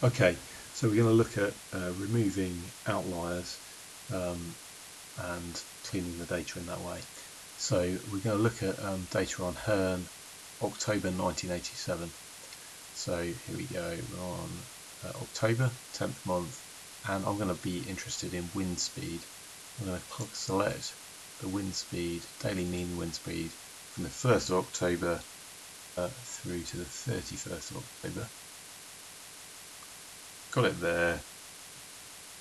Okay, so we're going to look at removing outliers and cleaning the data in that way. So we're going to look at data on Herne, October 1987. So here we go, we're on October, 10th month, and I'm going to be interested in wind speed. I'm going to select the wind speed, daily mean wind speed from the 1st of October through to the 31st of October. Got it there.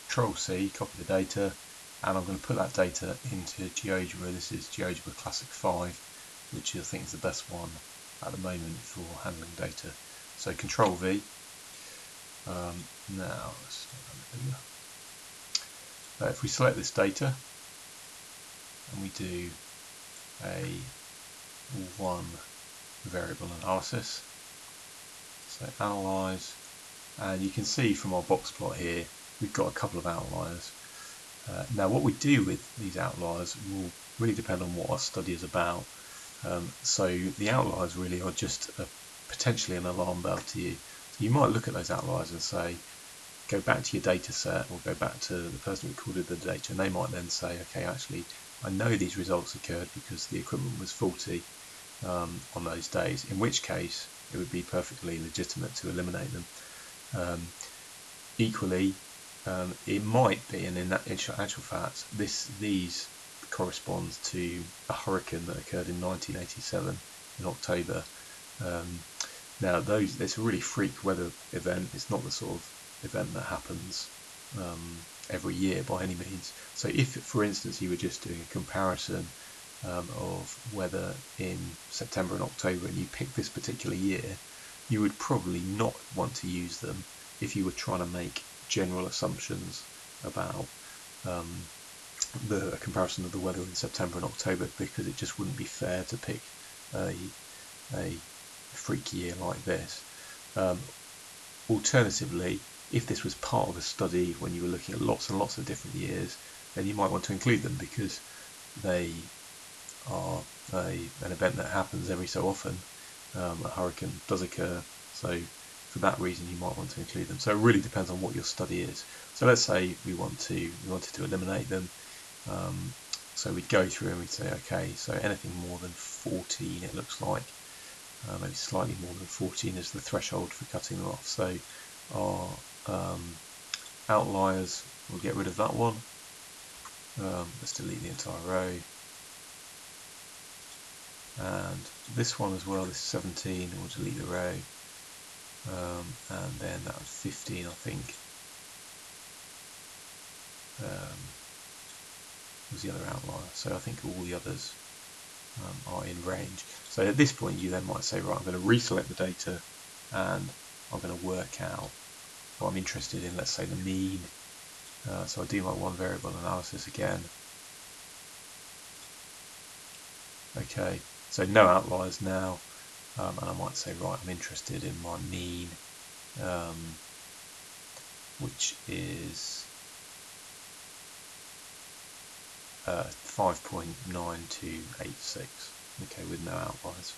Control C, copy the data, and I'm going to put that data into Geogebra. This is Geogebra Classic 5, which I think is the best one at the moment for handling data. So Control V. Now let's make that bigger. If we select this data and we do a one variable analysis, so analyze, and you can see from our box plot here we've got a couple of outliers. Now what we do with these outliers will really depend on what our study is about. So the outliers really are just potentially an alarm bell to you. So you might look at those outliers and say, go back to your data set or go back to the person who recorded the data, and they might then say, okay, actually I know these results occurred because the equipment was faulty on those days, in which case it would be perfectly legitimate to eliminate them. Equally, it might be, and in actual fact, these corresponds to a hurricane that occurred in 1987 in October. Now, it's a really freak weather event. It's not the sort of event that happens every year by any means. So, if, for instance, you were just doing a comparison of weather in September and October, and you picked this particular year, you would probably not want to use them if you were trying to make general assumptions about the comparison of the weather in September and October, because it just wouldn't be fair to pick a freak year like this. Alternatively, if this was part of a study when you were looking at lots and lots of different years, then you might want to include them because they are an event that happens every so often. A hurricane does occur, so for that reason you might want to include them. So it really depends on what your study is. So let's say we wanted to eliminate them. So we'd go through and we'd say, okay, so anything more than 14, it looks like, maybe slightly more than 14 is the threshold for cutting them off. So our outliers, we'll get rid of that one. Let's delete the entire row. And this one as well, this 17, we'll delete the row. And then that was 15, I think, was the other outlier. So I think all the others are in range. So at this point you then might say, right, I'm going to reselect the data and I'm going to work out what I'm interested in, let's say the mean. So I do my one variable analysis again. Okay, so no outliers now, and I might say, right, I'm interested in my mean, which is 5.9286, okay, with no outliers.